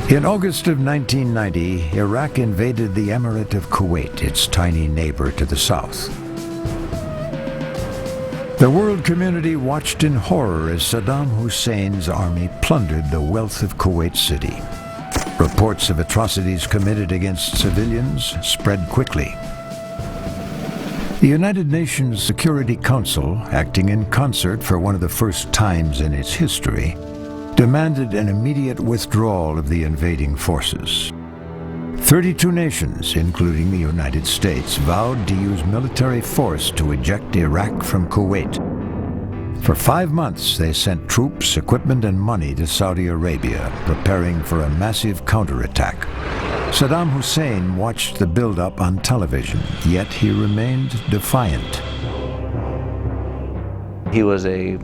In August of 1990, Iraq invaded the Emirate of Kuwait, its tiny neighbor to the south. The world community watched in horror as Saddam Hussein's army plundered the wealth of Kuwait City. Reports of atrocities committed against civilians spread quickly. The United Nations Security Council, acting in concert for one of the first times in its history, demanded an immediate withdrawal of the invading forces. 32 nations, including the United States, vowed to use military force to eject Iraq from Kuwait. For 5 months, they sent troops, equipment, and money to Saudi Arabia, preparing for a massive counterattack. Saddam Hussein watched the buildup on television, yet he remained defiant. He was a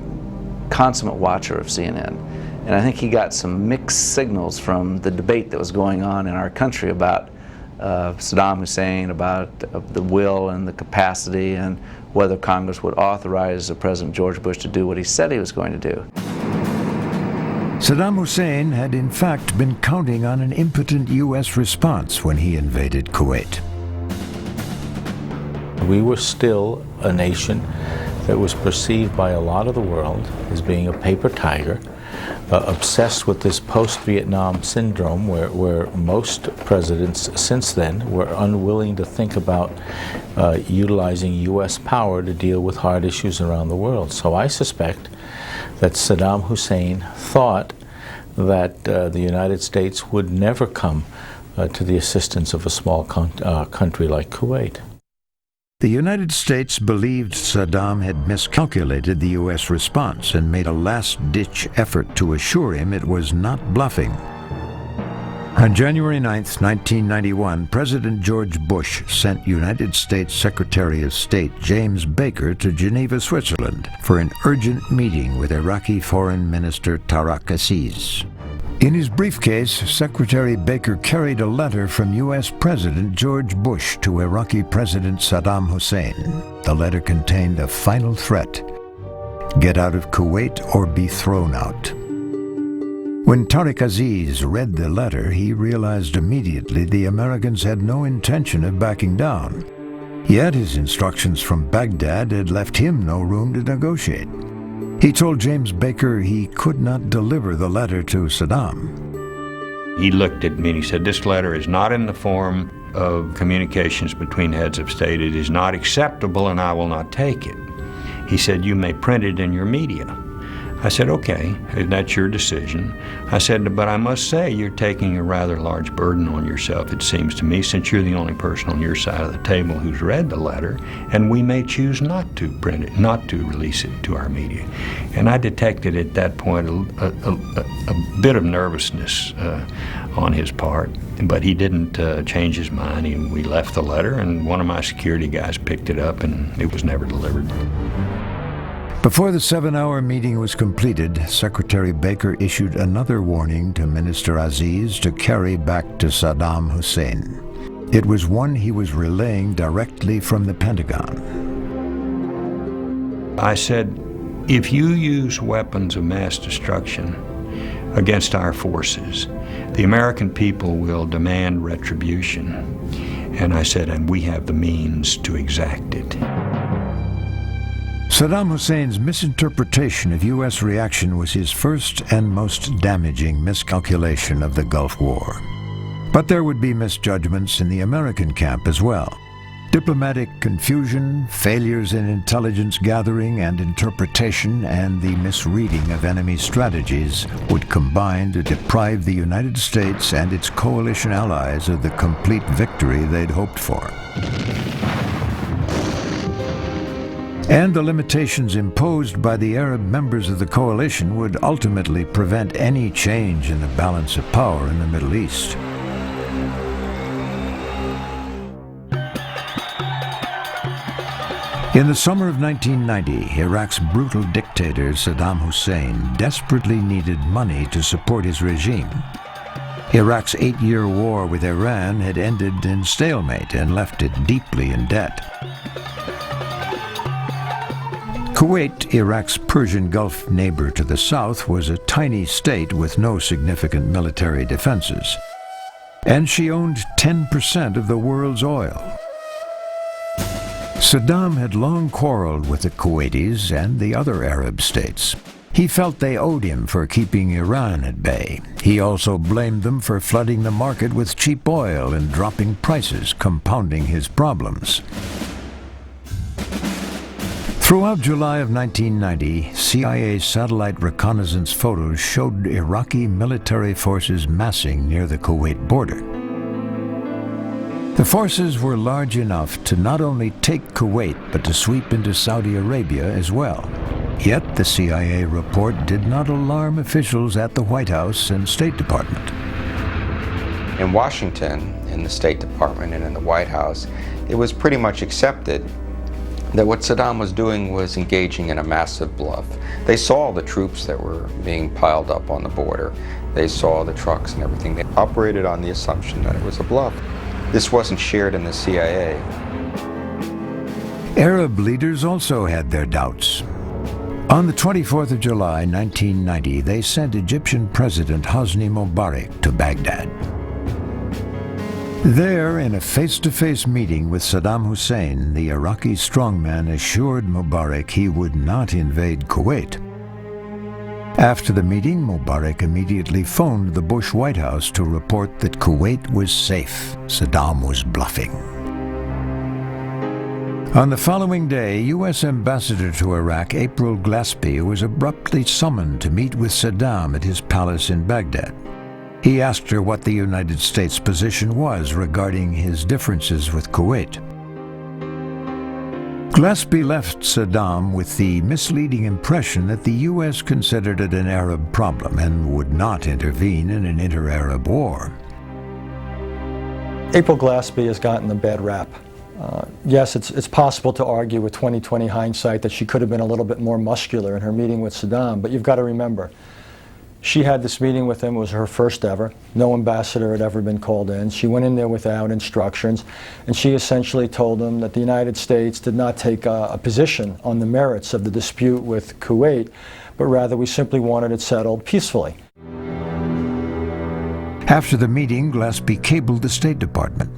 consummate watcher of CNN, and I think he got some mixed signals from the debate that was going on in our country about Saddam Hussein, about the will and the capacity, and whether Congress would authorize President George Bush to do what he said he was going to do. Saddam Hussein had in fact been counting on an impotent U.S. response when he invaded Kuwait. We were still a nation that was perceived by a lot of the world as being a paper tiger, obsessed with this post-Vietnam syndrome where most presidents since then were unwilling to think about utilizing U.S. power to deal with hard issues around the world. So I suspect that Saddam Hussein thought that the United States would never come to the assistance of a small country like Kuwait. The United States believed Saddam had miscalculated the U.S. response and made a last-ditch effort to assure him it was not bluffing. On January 9, 1991, President George Bush sent United States Secretary of State James Baker to Geneva, Switzerland, for an urgent meeting with Iraqi Foreign Minister Tariq Aziz. In his briefcase, Secretary Baker carried a letter from U.S. President George Bush to Iraqi President Saddam Hussein. The letter contained a final threat: get out of Kuwait or be thrown out. When Tariq Aziz read the letter, he realized immediately the Americans had no intention of backing down. Yet his instructions from Baghdad had left him no room to negotiate. He told James Baker he could not deliver the letter to Saddam. He looked at me and he said, "This letter is not in the form of communications between heads of state. It is not acceptable and I will not take it." He said, "You may print it in your media." I said, "Okay, that's your decision." I said, "But I must say you're taking a rather large burden on yourself, it seems to me, since you're the only person on your side of the table who's read the letter, and we may choose not to print it, not to release it to our media." And I detected at that point a bit of nervousness on his part, but he didn't change his mind. We left the letter, and one of my security guys picked it up, and it was never delivered. Before the 7-hour meeting was completed, Secretary Baker issued another warning to Minister Aziz to carry back to Saddam Hussein. It was one he was relaying directly from the Pentagon. I said, "If you use weapons of mass destruction against our forces, the American people will demand retribution." And I said, "And we have the means to exact it." Saddam Hussein's misinterpretation of U.S. reaction was his first and most damaging miscalculation of the Gulf War. But there would be misjudgments in the American camp as well. Diplomatic confusion, failures in intelligence gathering and interpretation, and the misreading of enemy strategies would combine to deprive the United States and its coalition allies of the complete victory they'd hoped for. And the limitations imposed by the Arab members of the coalition would ultimately prevent any change in the balance of power in the Middle East. In the summer of 1990, Iraq's brutal dictator Saddam Hussein desperately needed money to support his regime. Iraq's 8-year war with Iran had ended in stalemate and left it deeply in debt. Kuwait, Iraq's Persian Gulf neighbor to the south, was a tiny state with no significant military defenses. And she owned 10% of the world's oil. Saddam had long quarreled with the Kuwaitis and the other Arab states. He felt they owed him for keeping Iran at bay. He also blamed them for flooding the market with cheap oil and dropping prices, compounding his problems. Throughout July of 1990, CIA satellite reconnaissance photos showed Iraqi military forces massing near the Kuwait border. The forces were large enough to not only take Kuwait, but to sweep into Saudi Arabia as well. Yet the CIA report did not alarm officials at the White House and State Department. In Washington, in the State Department and in the White House, it was pretty much accepted that what Saddam was doing was engaging in a massive bluff. They saw the troops that were being piled up on the border. They saw the trucks and everything. They operated on the assumption that it was a bluff. This wasn't shared in the CIA. Arab leaders also had their doubts. On the 24th of July, 1990, they sent Egyptian President Hosni Mubarak to Baghdad. There, in a face-to-face meeting with Saddam Hussein, the Iraqi strongman assured Mubarak he would not invade Kuwait. After the meeting, Mubarak immediately phoned the Bush White House to report that Kuwait was safe. Saddam was bluffing. On the following day, U.S. Ambassador to Iraq, April Glaspie, was abruptly summoned to meet with Saddam at his palace in Baghdad. He asked her what the United States' position was regarding his differences with Kuwait. Glaspie left Saddam with the misleading impression that the U.S. considered it an Arab problem and would not intervene in an inter-Arab war. April Glaspie has gotten a bad rap. Yes, it's possible to argue with 20/20 hindsight that she could have been a little bit more muscular in her meeting with Saddam, but you've got to remember, she had this meeting with him. It was her first ever. No ambassador had ever been called in. She went in there without instructions, and she essentially told him that the United States did not take a position on the merits of the dispute with Kuwait, but rather we simply wanted it settled peacefully. After the meeting, Glaspie cabled the State Department.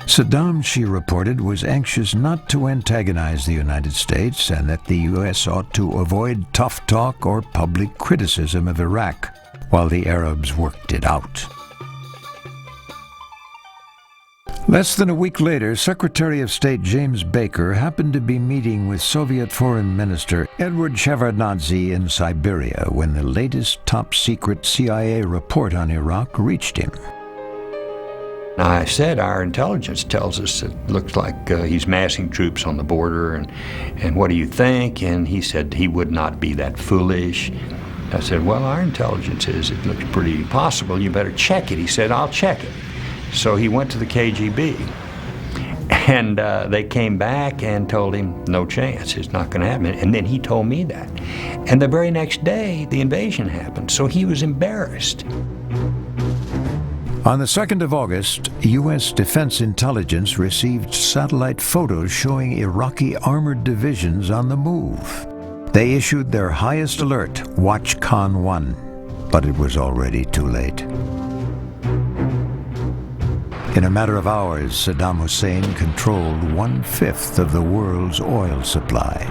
Saddam, she reported, was anxious not to antagonize the United States and that the U.S. ought to avoid tough talk or public criticism of Iraq while the Arabs worked it out. Less than a week later, Secretary of State James Baker happened to be meeting with Soviet Foreign Minister Edward Shevardnadze in Siberia when the latest top-secret CIA report on Iraq reached him. I said, our intelligence tells us it looks like he's massing troops on the border, and what do you think? And he said he would not be that foolish. I said, well, our intelligence is it looks pretty possible. You better check it. He said, I'll check it. So he went to the KGB, and they came back and told him, no chance, it's not going to happen. And then he told me that. And the very next day, the invasion happened, so he was embarrassed. On the 2nd of August, U.S. Defense Intelligence received satellite photos showing Iraqi armored divisions on the move. They issued their highest alert, Watch Con 1, but it was already too late. In a matter of hours, Saddam Hussein controlled 1/5 of the world's oil supply.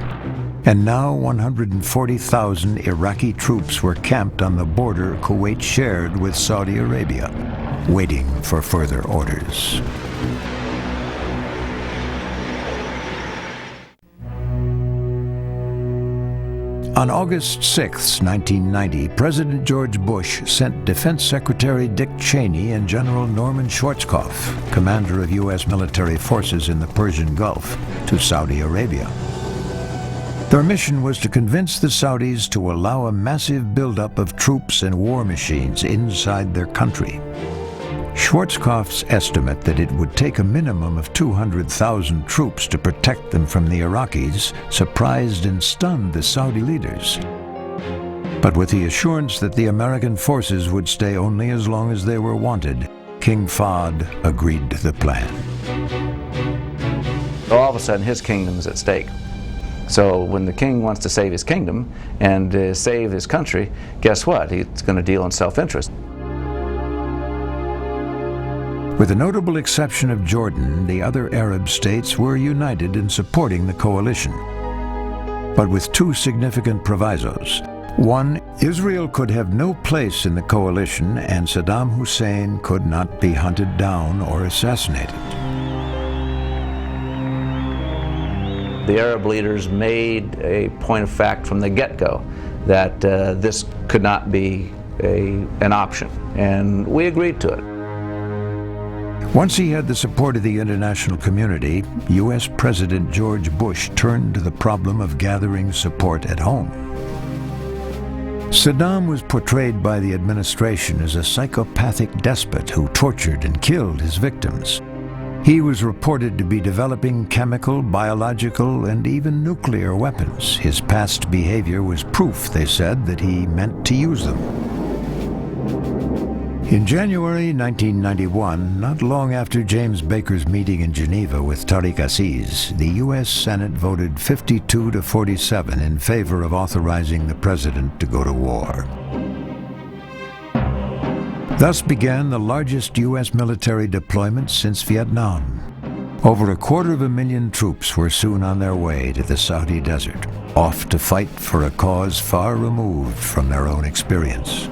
And now 140,000 Iraqi troops were camped on the border Kuwait shared with Saudi Arabia, waiting for further orders. On August 6, 1990, President George Bush sent Defense Secretary Dick Cheney and General Norman Schwarzkopf, commander of U.S. military forces in the Persian Gulf, to Saudi Arabia. Their mission was to convince the Saudis to allow a massive buildup of troops and war machines inside their country. Schwarzkopf's estimate that it would take a minimum of 200,000 troops to protect them from the Iraqis surprised and stunned the Saudi leaders. But with the assurance that the American forces would stay only as long as they were wanted, King Fahd agreed to the plan. All of a sudden, his kingdom is at stake. So when the king wants to save his kingdom and save his country, guess what? He's going to deal in self-interest. With the notable exception of Jordan, the other Arab states were united in supporting the coalition, but with two significant provisos. One, Israel could have no place in the coalition, and Saddam Hussein could not be hunted down or assassinated. The Arab leaders made a point of fact from the get-go that this could not be an option, and we agreed to it. Once he had the support of the international community, U.S. President George Bush turned to the problem of gathering support at home. Saddam was portrayed by the administration as a psychopathic despot who tortured and killed his victims. He was reported to be developing chemical, biological, and even nuclear weapons. His past behavior was proof, they said, that he meant to use them. In January 1991, not long after James Baker's meeting in Geneva with Tariq Aziz, the U.S. Senate voted 52-47 in favor of authorizing the president to go to war. Thus began the largest U.S. military deployment since Vietnam. Over 250,000 troops were soon on their way to the Saudi desert, off to fight for a cause far removed from their own experience.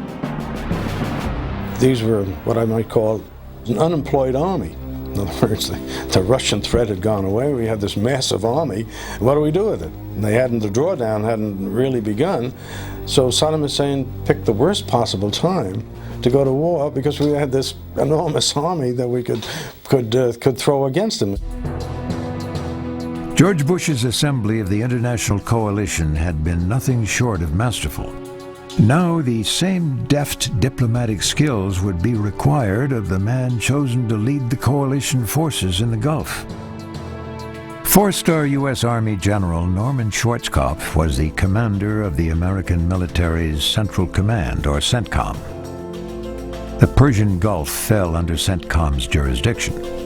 These were what I might call an unemployed army. In other words, the Russian threat had gone away. We had this massive army. What do we do with it? And the drawdown hadn't really begun. So Saddam Hussein picked the worst possible time to go to war because we had this enormous army that we could throw against him. George Bush's assembly of the international coalition had been nothing short of masterful. Now the same deft diplomatic skills would be required of the man chosen to lead the coalition forces in the Gulf. Four-star U.S. Army General Norman Schwarzkopf was the commander of the American military's Central Command, or CENTCOM. The Persian Gulf fell under CENTCOM's jurisdiction.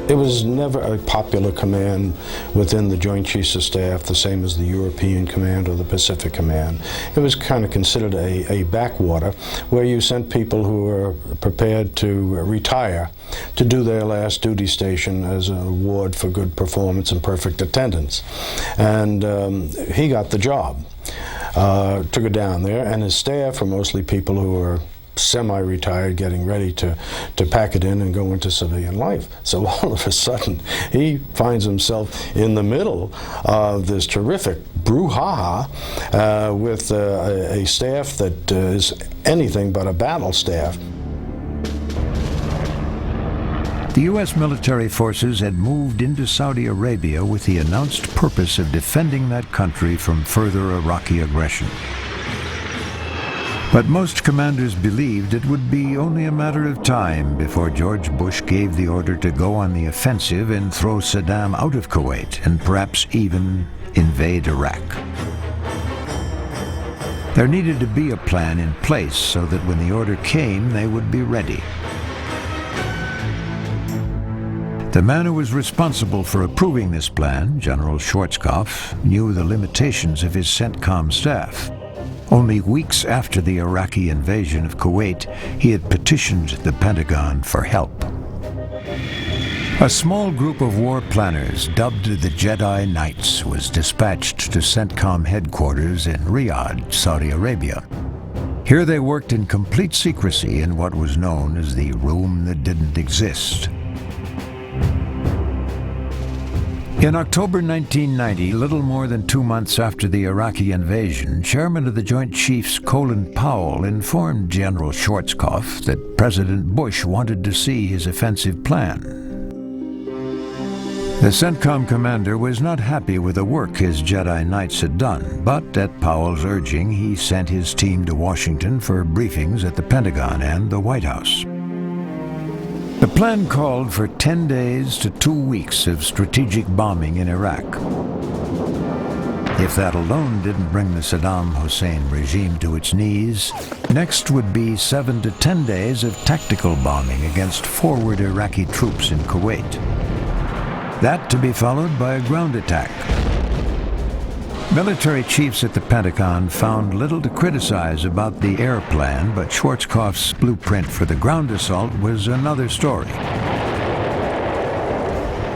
It was never a popular command within the Joint Chiefs of Staff, the same as the European Command or the Pacific Command. It was kind of considered a backwater where you sent people who were prepared to retire to do their last duty station as an award for good performance and perfect attendance. And he got the job to go down there, and his staff were mostly people who were semi-retired, getting ready to pack it in and go into civilian life. So all of a sudden, he finds himself in the middle of this terrific brouhaha with a staff that is anything but a battle staff. The U.S. military forces had moved into Saudi Arabia with the announced purpose of defending that country from further Iraqi aggression. But most commanders believed it would be only a matter of time before George Bush gave the order to go on the offensive and throw Saddam out of Kuwait and perhaps even invade Iraq. There needed to be a plan in place so that when the order came, they would be ready. The man who was responsible for approving this plan, General Schwarzkopf, knew the limitations of his CENTCOM staff. Only weeks after the Iraqi invasion of Kuwait, he had petitioned the Pentagon for help. A small group of war planners, dubbed the Jedi Knights, was dispatched to CENTCOM headquarters in Riyadh, Saudi Arabia. Here they worked in complete secrecy in what was known as the room that didn't exist. In October 1990, little more than 2 months after the Iraqi invasion, Chairman of the Joint Chiefs Colin Powell informed General Schwarzkopf that President Bush wanted to see his offensive plan. The CENTCOM commander was not happy with the work his Jedi Knights had done, but at Powell's urging, he sent his team to Washington for briefings at the Pentagon and the White House. The plan called for 10 days to 2 weeks of strategic bombing in Iraq. If that alone didn't bring the Saddam Hussein regime to its knees, next would be 7 to 10 days of tactical bombing against forward Iraqi troops in Kuwait. that to be followed by a ground attack. Military chiefs at the Pentagon found little to criticize about the air plan, but Schwarzkopf's blueprint for the ground assault was another story.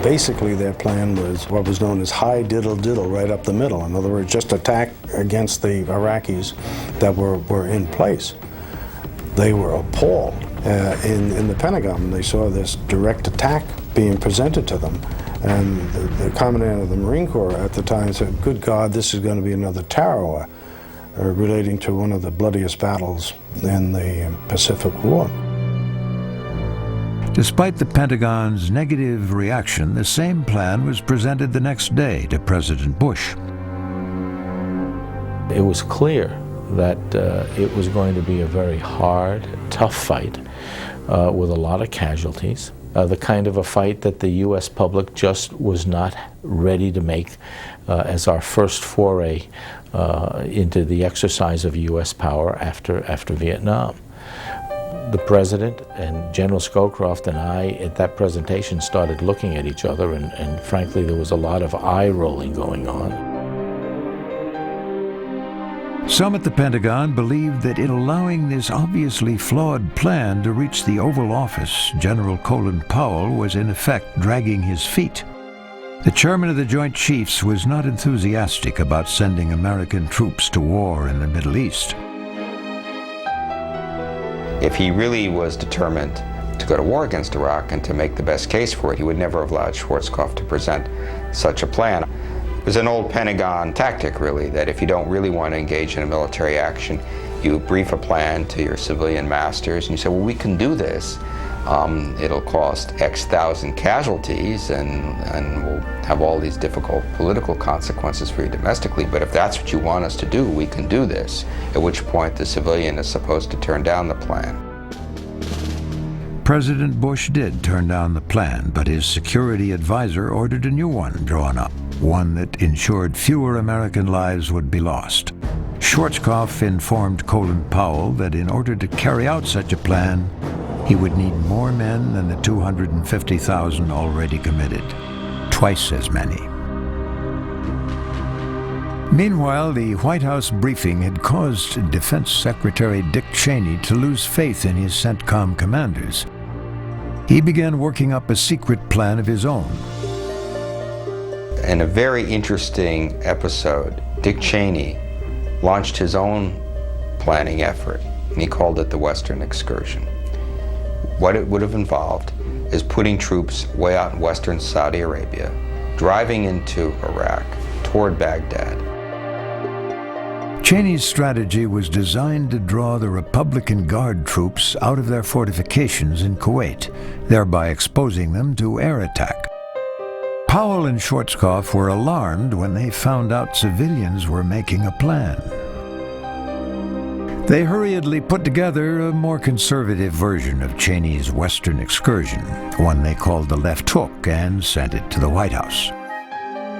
Basically, their plan was what was known as high diddle-diddle right up the middle. In other words, just attack against the Iraqis that were in place. They were appalled in the Pentagon when they saw this direct attack being presented to them. And the Commandant of the Marine Corps at the time said, good God, this is going to be another Tarawa, relating to one of the bloodiest battles in the Pacific War. Despite the Pentagon's negative reaction, the same plan was presented the next day to President Bush. It was clear that it was going to be a very hard, tough fight with a lot of casualties. The kind of a fight that the U.S. public just was not ready to make as our first foray into the exercise of U.S. power after Vietnam. The President and General Scowcroft and I, at that presentation, started looking at each other, and frankly, there was a lot of eye-rolling going on. Some at the Pentagon believed that in allowing this obviously flawed plan to reach the Oval Office, General Colin Powell was in effect dragging his feet. The chairman of the Joint Chiefs was not enthusiastic about sending American troops to war in the Middle East. If he really was determined to go to war against Iraq and to make the best case for it, he would never have allowed Schwarzkopf to present such a plan. It was an old Pentagon tactic, really, that if you don't really want to engage in a military action, you brief a plan to your civilian masters and you say, well, we can do this. It'll cost X thousand casualties and we'll have all these difficult political consequences for you domestically, but if that's what you want us to do, we can do this. At which point the civilian is supposed to turn down the plan. President Bush did turn down the plan, but his security advisor ordered a new one drawn up, one that ensured fewer American lives would be lost. Schwarzkopf informed Colin Powell that in order to carry out such a plan, he would need more men than the 250,000 already committed, twice as many. Meanwhile, the White House briefing had caused Defense Secretary Dick Cheney to lose faith in his CENTCOM commanders. He began working up a secret plan of his own. In a very interesting episode, Dick Cheney launched his own planning effort, and he called it the Western Excursion. What it would have involved is putting troops way out in western Saudi Arabia, driving into Iraq, toward Baghdad. Cheney's strategy was designed to draw the Republican Guard troops out of their fortifications in Kuwait, thereby exposing them to air attack. Powell and Schwarzkopf were alarmed when they found out civilians were making a plan. They hurriedly put together a more conservative version of Cheney's Western Excursion, one they called the Left Hook, and sent it to the White House.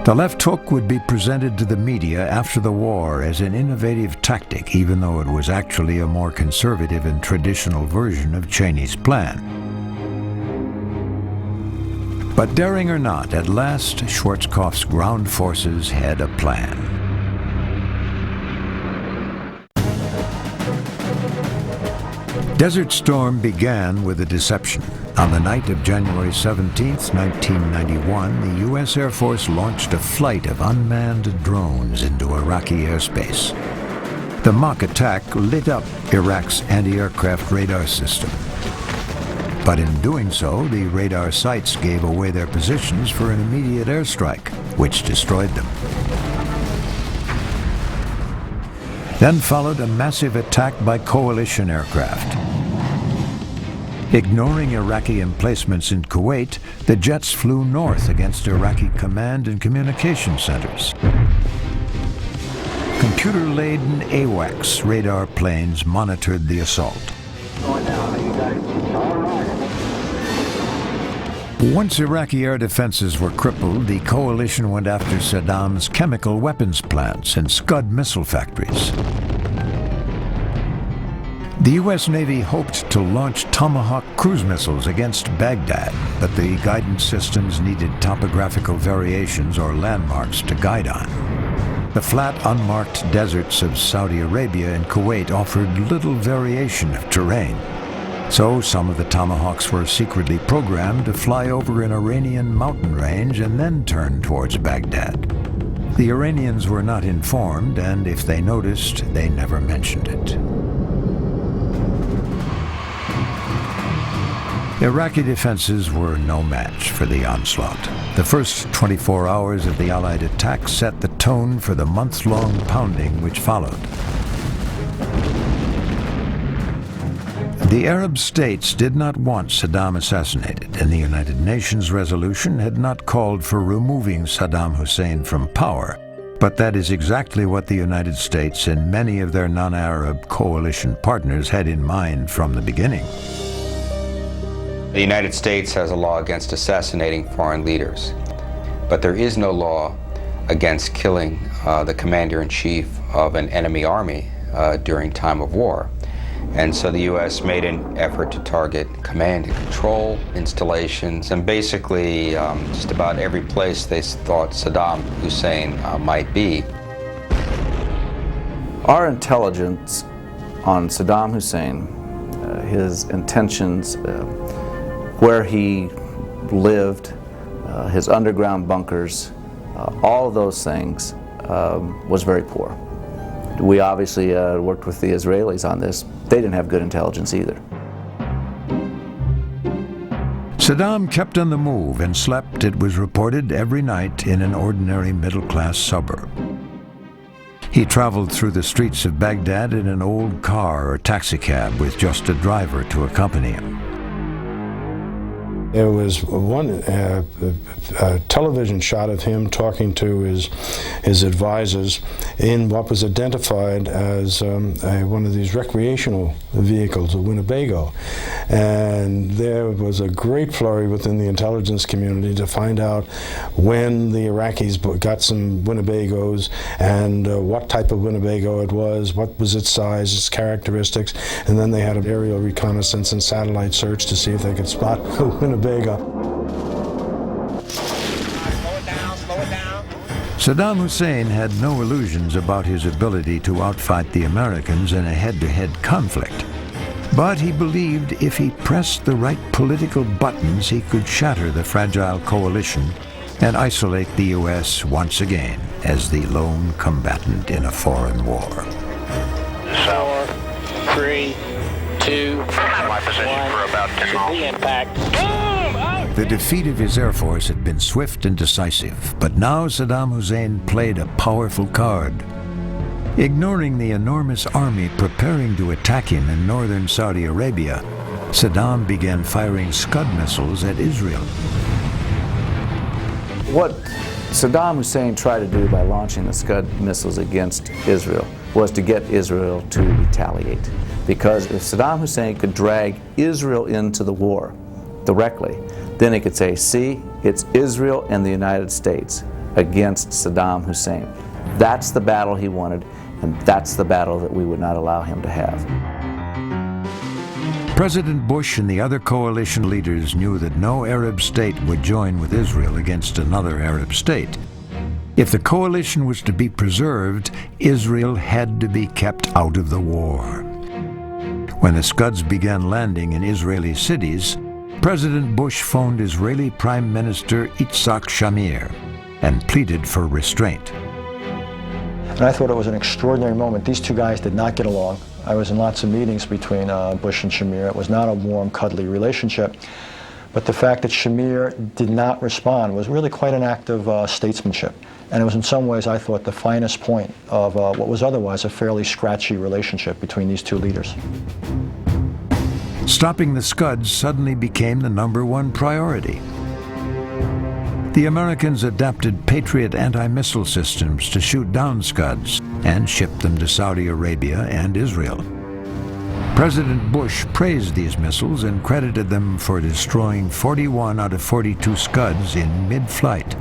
The left hook would be presented to the media after the war as an innovative tactic, even though it was actually a more conservative and traditional version of Cheney's plan. But daring or not, at last, Schwarzkopf's ground forces had a plan. Desert Storm began with a deception. On the night of January 17, 1991, the U.S. Air Force launched a flight of unmanned drones into Iraqi airspace. The mock attack lit up Iraq's anti-aircraft radar system. But in doing so, the radar sites gave away their positions for an immediate airstrike, which destroyed them. Then followed a massive attack by coalition aircraft. Ignoring Iraqi emplacements in Kuwait, the jets flew north against Iraqi command and communication centers. Computer-laden AWACS radar planes monitored the assault. Once Iraqi air defenses were crippled, the coalition went after Saddam's chemical weapons plants and Scud missile factories. The U.S. Navy hoped to launch Tomahawk cruise missiles against Baghdad, but the guidance systems needed topographical variations or landmarks to guide on. The flat, unmarked deserts of Saudi Arabia and Kuwait offered little variation of terrain. So some of the Tomahawks were secretly programmed to fly over an Iranian mountain range and then turn towards Baghdad. The Iranians were not informed, and if they noticed, they never mentioned it. Iraqi defenses were no match for the onslaught. The first 24 hours of the Allied attack set the tone for the months-long pounding which followed. The Arab states did not want Saddam assassinated, and the United Nations resolution had not called for removing Saddam Hussein from power. But that is exactly what the United States and many of their non-Arab coalition partners had in mind from the beginning. The United States has a law against assassinating foreign leaders, but there is no law against killing the commander-in-chief of an enemy army during time of war. And so the U.S. made an effort to target command and control installations and basically just about every place they thought Saddam Hussein might be. Our intelligence on Saddam Hussein, his intentions, where he lived, his underground bunkers, all of those things was very poor. We obviously worked with the Israelis on this. They didn't have good intelligence either. Saddam kept on the move and slept, it was reported, every night in an ordinary middle-class suburb. He traveled through the streets of Baghdad in an old car or taxicab with just a driver to accompany him. There was one television shot of him talking to his advisors in what was identified as one of these recreational vehicles, a Winnebago. And there was a great flurry within the intelligence community to find out when the Iraqis got some Winnebagos and what type of Winnebago it was, what was its size, its characteristics, and then they had an aerial reconnaissance and satellite search to see if they could spot a Winnebago. Saddam Hussein had no illusions about his ability to outfight the Americans in a head-to-head conflict. But he believed if he pressed the right political buttons, he could shatter the fragile coalition and isolate the U.S. once again as the lone combatant in a foreign war. 4, 3, 2, 1, for about 10 impact. The defeat of his Air Force had been swift and decisive, but now Saddam Hussein played a powerful card. Ignoring the enormous army preparing to attack him in northern Saudi Arabia, Saddam began firing Scud missiles at Israel. What Saddam Hussein tried to do by launching the Scud missiles against Israel was to get Israel to retaliate. Because if Saddam Hussein could drag Israel into the war directly, then he could say, see, it's Israel and the United States against Saddam Hussein. That's the battle he wanted, and that's the battle that we would not allow him to have. President Bush and the other coalition leaders knew that no Arab state would join with Israel against another Arab state. If the coalition was to be preserved, Israel had to be kept out of the war. When the Scuds began landing in Israeli cities, President Bush phoned Israeli Prime Minister Yitzhak Shamir and pleaded for restraint. And I thought it was an extraordinary moment. These two guys did not get along. I was in lots of meetings between Bush and Shamir. It was not a warm, cuddly relationship. But the fact that Shamir did not respond was really quite an act of statesmanship. And it was in some ways, I thought, the finest point of what was otherwise a fairly scratchy relationship between these two leaders. Stopping the Scuds suddenly became the #1 priority. The Americans adapted Patriot anti-missile systems to shoot down Scuds and shipped them to Saudi Arabia and Israel. President Bush praised these missiles and credited them for destroying 41 out of 42 Scuds in mid-flight.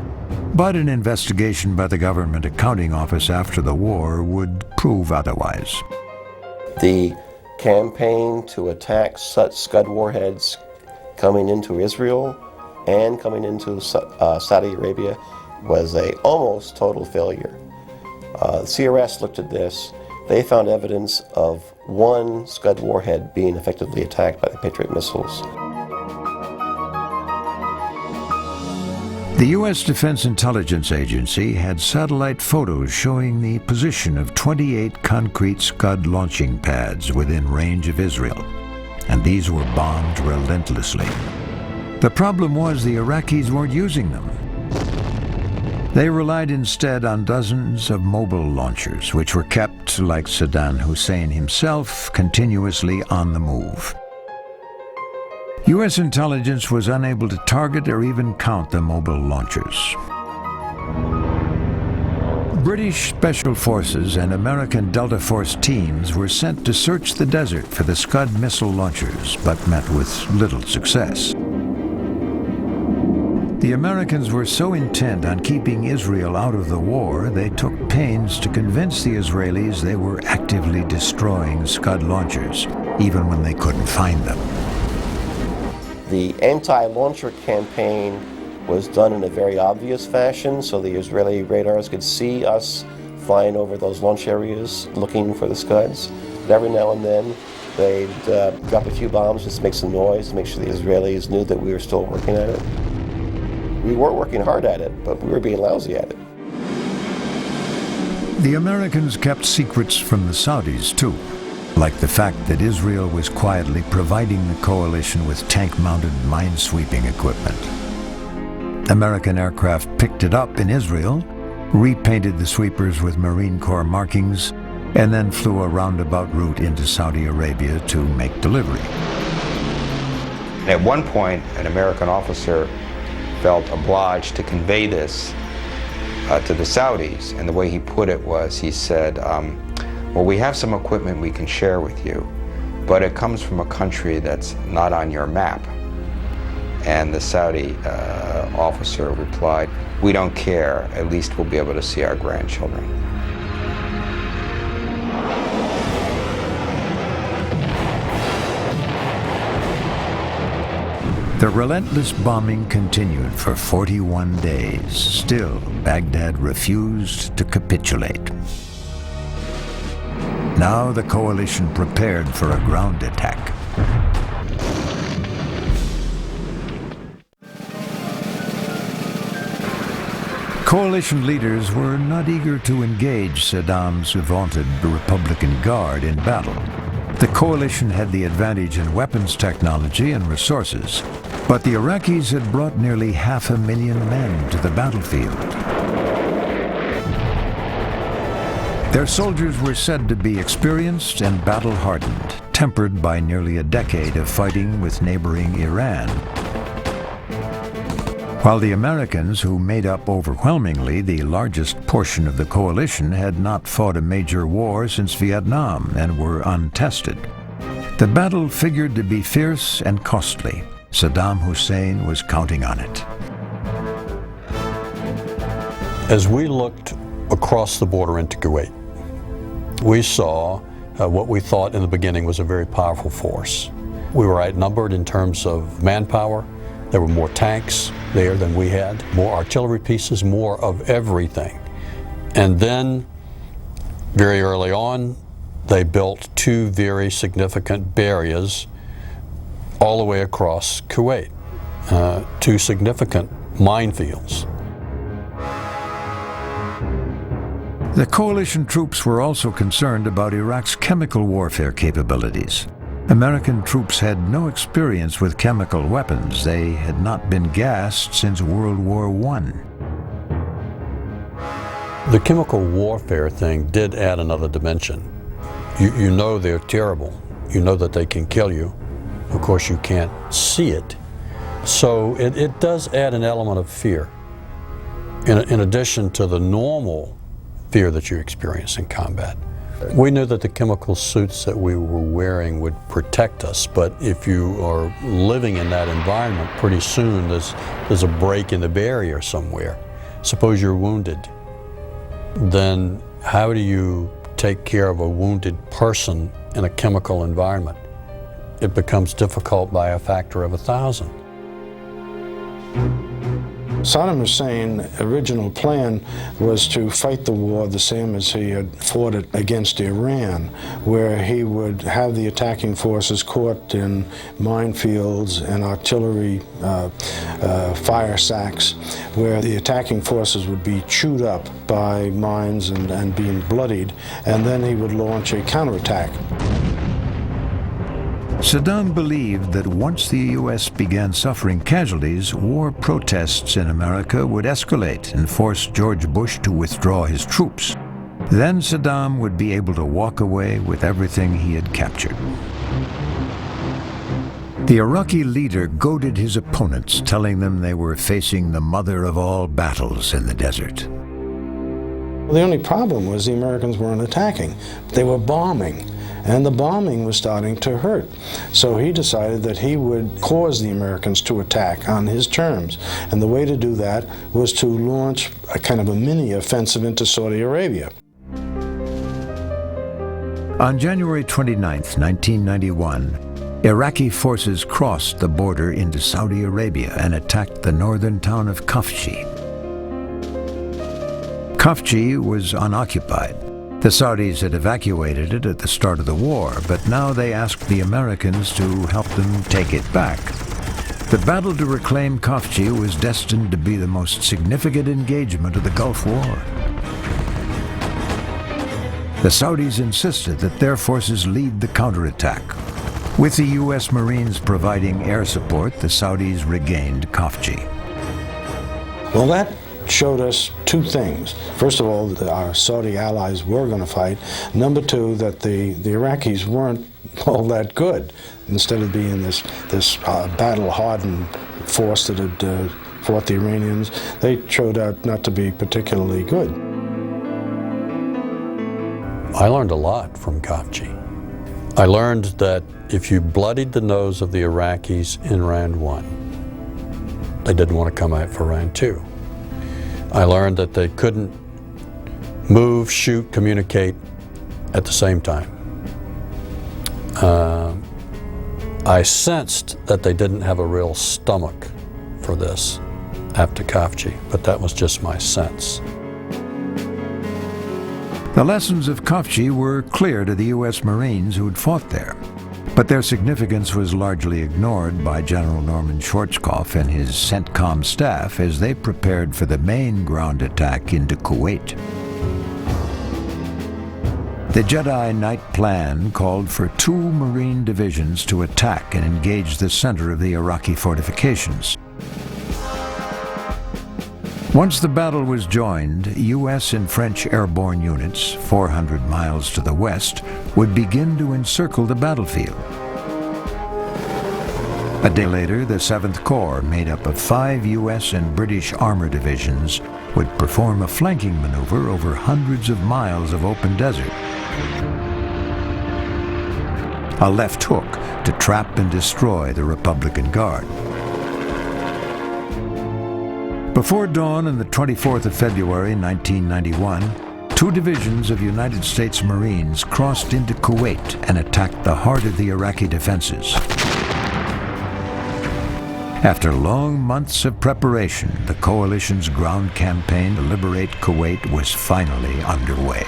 But an investigation by the Government Accounting Office after the war would prove otherwise. The campaign to attack such Scud warheads coming into Israel and coming into Saudi Arabia was a almost total failure. The CRS looked at this. They found evidence of one Scud warhead being effectively attacked by the Patriot missiles. The U.S. Defense Intelligence Agency had satellite photos showing the position of 28 concrete Scud launching pads within range of Israel, and these were bombed relentlessly. The problem was the Iraqis weren't using them. They relied instead on dozens of mobile launchers, which were kept, like Saddam Hussein himself, continuously on the move. U.S. intelligence was unable to target or even count the mobile launchers. British Special Forces and American Delta Force teams were sent to search the desert for the Scud missile launchers, but met with little success. The Americans were so intent on keeping Israel out of the war, they took pains to convince the Israelis they were actively destroying Scud launchers, even when they couldn't find them. The anti-launcher campaign was done in a very obvious fashion, so the Israeli radars could see us flying over those launch areas looking for the Scuds. But every now and then, they'd drop a few bombs just to make some noise, to make sure the Israelis knew that we were still working at it. We weren't working hard at it, but we were being lousy at it. The Americans kept secrets from the Saudis, too, like the fact that Israel was quietly providing the coalition with tank-mounted minesweeping equipment. American aircraft picked it up in Israel, repainted the sweepers with Marine Corps markings, and then flew a roundabout route into Saudi Arabia to make delivery. At one point, an American officer felt obliged to convey this to the Saudis, and the way he put it was, he said, well, we have some equipment we can share with you, but it comes from a country that's not on your map. And the Saudi officer replied, we don't care, at least we'll be able to see our grandchildren. The relentless bombing continued for 41 days. Still, Baghdad refused to capitulate. Now the coalition prepared for a ground attack. Coalition leaders were not eager to engage Saddam's vaunted Republican Guard in battle. The coalition had the advantage in weapons technology and resources, but the Iraqis had brought nearly 500,000 men to the battlefield. Their soldiers were said to be experienced and battle-hardened, tempered by nearly a decade of fighting with neighboring Iran. While the Americans, who made up overwhelmingly the largest portion of the coalition, had not fought a major war since Vietnam and were untested. The battle figured to be fierce and costly. Saddam Hussein was counting on it. As we looked across the border into Kuwait, we saw what we thought in the beginning was a very powerful force. We were outnumbered in terms of manpower. There were more tanks there than we had, more artillery pieces, more of everything. And then, very early on, they built two very significant barriers all the way across Kuwait, two significant minefields. The coalition troops were also concerned about Iraq's chemical warfare capabilities. American troops had no experience with chemical weapons. They had not been gassed since World War I. The chemical warfare thing did add another dimension. You know they're terrible. You know that they can kill you. Of course, you can't see it. So it does add an element of fear, in addition to the normal fear that you experience in combat. We knew that the chemical suits that we were wearing would protect us, but if you are living in that environment, pretty soon there's a break in the barrier somewhere. Suppose you're wounded. Then how do you take care of a wounded person in a chemical environment, it becomes difficult by a factor of 1,000. Saddam Hussein's original plan was to fight the war the same as he had fought it against Iran, where he would have the attacking forces caught in minefields and artillery fire sacks, where the attacking forces would be chewed up by mines and being bloodied, and then he would launch a counterattack. Saddam believed that once the U.S. began suffering casualties, war protests in America would escalate and force George Bush to withdraw his troops. Then Saddam would be able to walk away with everything he had captured. The Iraqi leader goaded his opponents, telling them they were facing the mother of all battles in the desert. The only problem was the Americans weren't attacking. They were bombing. And the bombing was starting to hurt. So he decided that he would cause the Americans to attack on his terms. And the way to do that was to launch a kind of a mini offensive into Saudi Arabia. On January 29, 1991, Iraqi forces crossed the border into Saudi Arabia and attacked the northern town of Khafji. Khafji was unoccupied. The Saudis had evacuated it at the start of the war, but now they asked the Americans to help them take it back. The battle to reclaim Khafji was destined to be the most significant engagement of the Gulf War. The Saudis insisted that their forces lead the counterattack. With the U.S. Marines providing air support, the Saudis regained Khafji. Well, that showed us two things. First of all, that our Saudi allies were going to fight. Number two, that the Iraqis weren't all that good. Instead of being this battle-hardened force that had fought the Iranians, they showed out not to be particularly good. I learned a lot from Khafji. I learned that if you bloodied the nose of the Iraqis in round 1, they didn't want to come out for round 2. I learned that they couldn't move, shoot, communicate at the same time. I sensed that they didn't have a real stomach for this after Khafji, but that was just my sense. The lessons of Khafji were clear to the U.S. Marines who had fought there, but their significance was largely ignored by General Norman Schwarzkopf and his CENTCOM staff as they prepared for the main ground attack into Kuwait. The Jedi Knight plan called for 2 Marine divisions to attack and engage the center of the Iraqi fortifications. Once the battle was joined, U.S. and French airborne units, 400 miles to the west, would begin to encircle the battlefield. A day later, the 7th Corps, made up of 5 U.S. and British armor divisions, would perform a flanking maneuver over hundreds of miles of open desert. A left hook to trap and destroy the Republican Guard. Before dawn on the 24th of February 1991, 2 divisions of United States Marines crossed into Kuwait and attacked the heart of the Iraqi defenses. After long months of preparation, the coalition's ground campaign to liberate Kuwait was finally underway.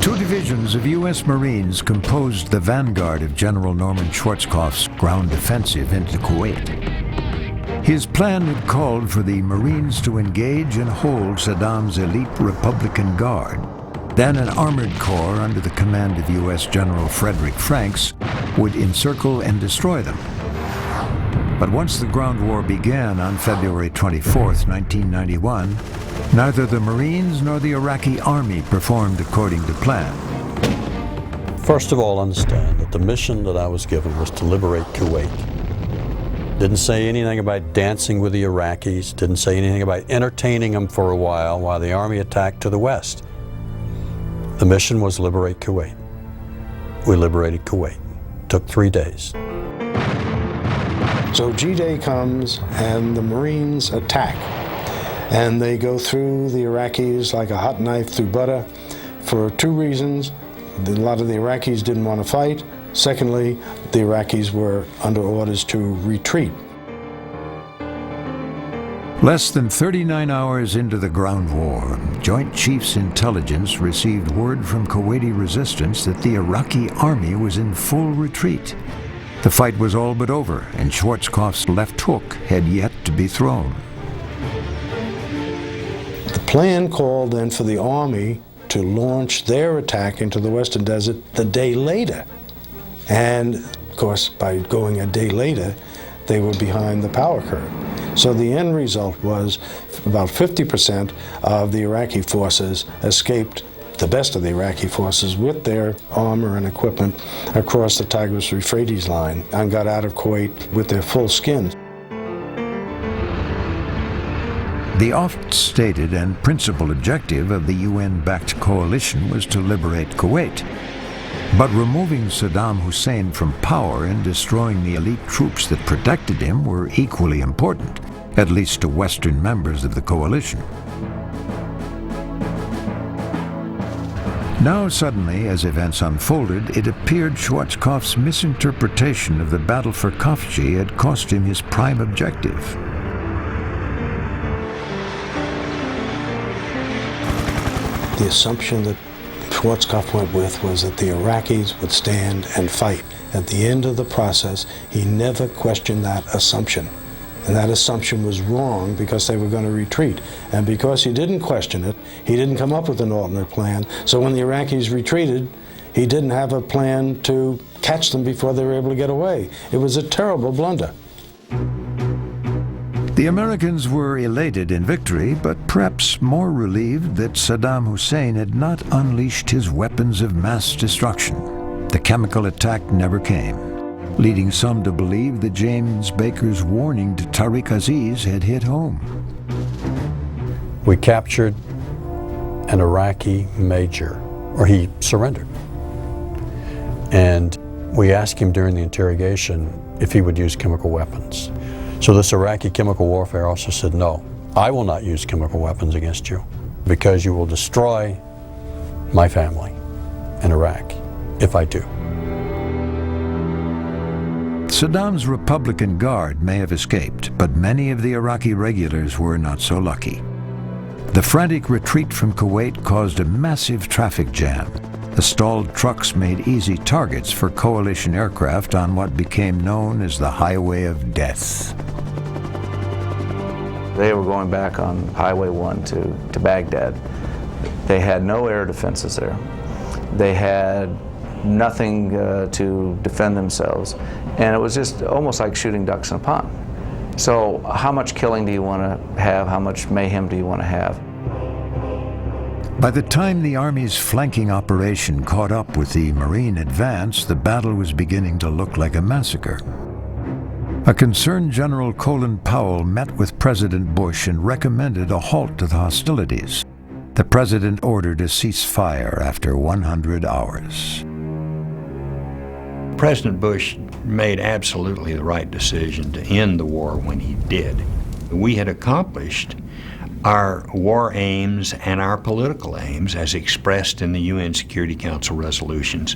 Two divisions of U.S. Marines composed the vanguard of General Norman Schwarzkopf's ground offensive into Kuwait. His plan had called for the Marines to engage and hold Saddam's elite Republican Guard. Then an armored corps under the command of U.S. General Frederick Franks would encircle and destroy them. But once the ground war began on February 24, 1991, neither the Marines nor the Iraqi army performed according to plan. First of all, understand that the mission that I was given was to liberate Kuwait. Didn't say anything about dancing with the Iraqis, didn't say anything about entertaining them for a while the army attacked to the west. The mission was liberate Kuwait. We liberated Kuwait. Took 3 days. So G-Day comes and the Marines attack. And they go through the Iraqis like a hot knife through butter for two reasons. A lot of the Iraqis didn't want to fight. Secondly, the Iraqis were under orders to retreat. Less than 39 hours into the ground war, Joint Chiefs Intelligence received word from Kuwaiti resistance that the Iraqi army was in full retreat. The fight was all but over, and Schwarzkopf's left hook had yet to be thrown. The plan called then for the army to launch their attack into the Western Desert the day later. And, of course, by going a day later, they were behind the power curve. So the end result was about 50% of the Iraqi forces escaped, the best of the Iraqi forces, with their armor and equipment across the Tigris-Euphrates line and got out of Kuwait with their full skins. The oft-stated and principal objective of the UN-backed coalition was to liberate Kuwait. But removing Saddam Hussein from power and destroying the elite troops that protected him were equally important, at least to Western members of the coalition. Now suddenly, as events unfolded, it appeared Schwarzkopf's misinterpretation of the battle for Khafji had cost him his prime objective. The assumption that Schwarzkopf went with was that the Iraqis would stand and fight. At the end of the process, he never questioned that assumption. And that assumption was wrong because they were going to retreat. And because he didn't question it, he didn't come up with an alternate plan. So when the Iraqis retreated, he didn't have a plan to catch them before they were able to get away. It was a terrible blunder. The Americans were elated in victory, but perhaps more relieved that Saddam Hussein had not unleashed his weapons of mass destruction. The chemical attack never came, leading some to believe that James Baker's warning to Tariq Aziz had hit home. We captured an Iraqi major, or he surrendered. And we asked him during the interrogation if he would use chemical weapons. So this Iraqi chemical warfare officer said, no, I will not use chemical weapons against you because you will destroy my family in Iraq if I do. Saddam's Republican Guard may have escaped, but many of the Iraqi regulars were not so lucky. The frantic retreat from Kuwait caused a massive traffic jam. The stalled trucks made easy targets for coalition aircraft on what became known as the Highway of Death. They were going back on Highway 1 to Baghdad. They had no air defenses there. They had nothing to defend themselves. And it was just almost like shooting ducks in a pond. So how much killing do you want to have? How much mayhem do you want to have? By the time the Army's flanking operation caught up with the Marine advance, the battle was beginning to look like a massacre. A concerned General Colin Powell met with President Bush and recommended a halt to the hostilities. The president ordered a ceasefire after 100 hours. President Bush made absolutely the right decision to end the war when he did. We had accomplished our war aims and our political aims as expressed in the UN Security Council resolutions,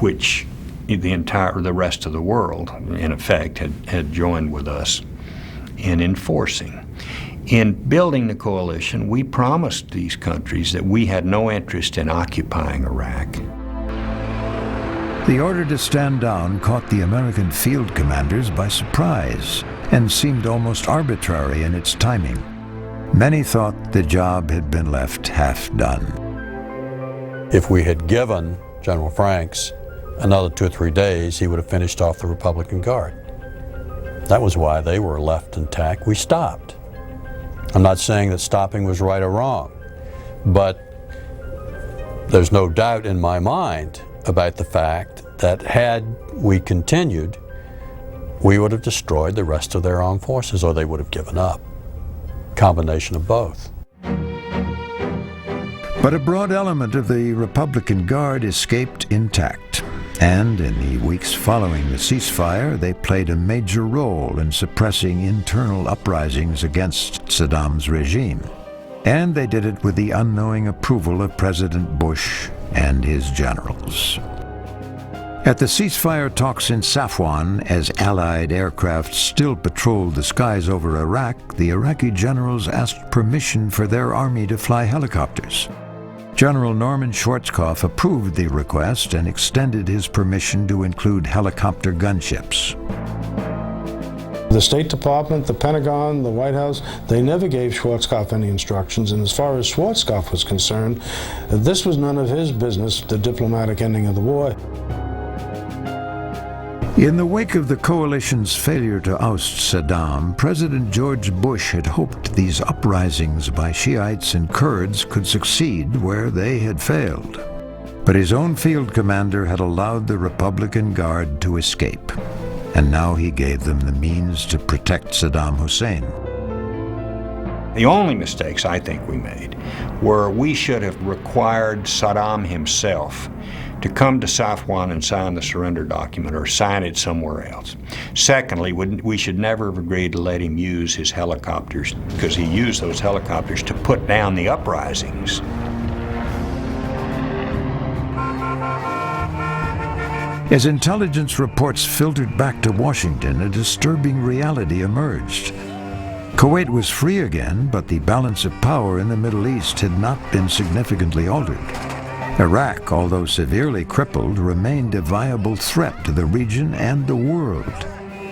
which the rest of the world, in effect, had joined with us in enforcing. In building the coalition, we promised these countries that we had no interest in occupying Iraq. The order to stand down caught the American field commanders by surprise and seemed almost arbitrary in its timing. Many thought the job had been left half done. If we had given General Franks another 2 or 3 days, he would have finished off the Republican Guard. That was why they were left intact. We stopped. I'm not saying that stopping was right or wrong, but there's no doubt in my mind about the fact that had we continued, we would have destroyed the rest of their armed forces, or they would have given up. Combination of both. But a broad element of the Republican Guard escaped intact. And in the weeks following the ceasefire, they played a major role in suppressing internal uprisings against Saddam's regime. And they did it with the unknowing approval of President Bush and his generals. At the ceasefire talks in Safwan, as Allied aircraft still patrolled the skies over Iraq, the Iraqi generals asked permission for their army to fly helicopters. General Norman Schwarzkopf approved the request and extended his permission to include helicopter gunships. The State Department, the Pentagon, the White House, they never gave Schwarzkopf any instructions, and as far as Schwarzkopf was concerned, this was none of his business, the diplomatic ending of the war. In the wake of the coalition's failure to oust Saddam, President George Bush had hoped these uprisings by Shiites and Kurds could succeed where they had failed. But his own field commander had allowed the Republican Guard to escape, and now he gave them the means to protect Saddam Hussein. The only mistakes I think we made were we should have required Saddam himself to come to Safwan and sign the surrender document or sign it somewhere else. Secondly, we should never have agreed to let him use his helicopters, because he used those helicopters to put down the uprisings. As intelligence reports filtered back to Washington, a disturbing reality emerged. Kuwait was free again, but the balance of power in the Middle East had not been significantly altered. Iraq, although severely crippled, remained a viable threat to the region and the world,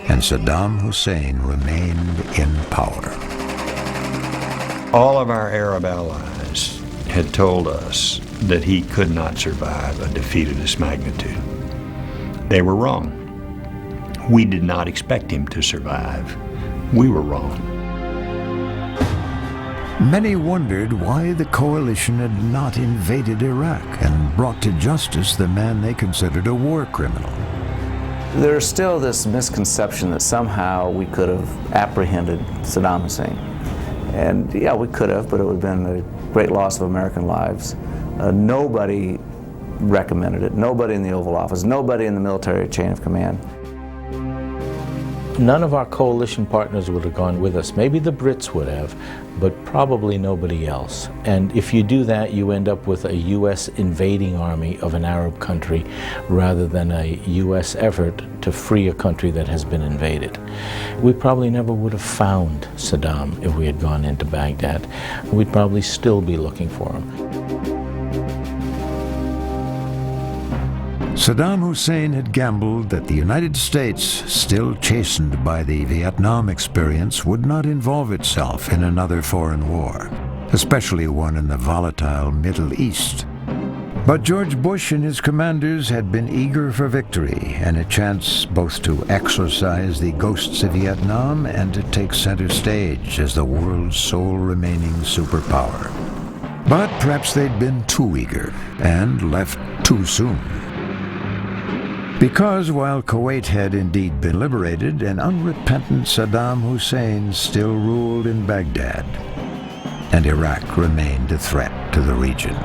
and Saddam Hussein remained in power. All of our Arab allies had told us that he could not survive a defeat of this magnitude. They were wrong. We did not expect him to survive. We were wrong. Many wondered why the coalition had not invaded Iraq and brought to justice the man they considered a war criminal. There's still this misconception that somehow we could have apprehended Saddam Hussein. And yeah, we could have, but it would have been a great loss of American lives. Nobody recommended it. Nobody in the Oval Office, nobody in the military chain of command. None of our coalition partners would have gone with us. Maybe the Brits would have, but probably nobody else. And if you do that, you end up with a U.S. invading army of an Arab country rather than a U.S. effort to free a country that has been invaded. We probably never would have found Saddam if we had gone into Baghdad. We'd probably still be looking for him. Saddam Hussein had gambled that the United States, still chastened by the Vietnam experience, would not involve itself in another foreign war, especially one in the volatile Middle East. But George Bush and his commanders had been eager for victory and a chance both to exorcise the ghosts of Vietnam and to take center stage as the world's sole remaining superpower. But perhaps they'd been too eager and left too soon. Because while Kuwait had indeed been liberated, an unrepentant Saddam Hussein still ruled in Baghdad, and Iraq remained a threat to the region.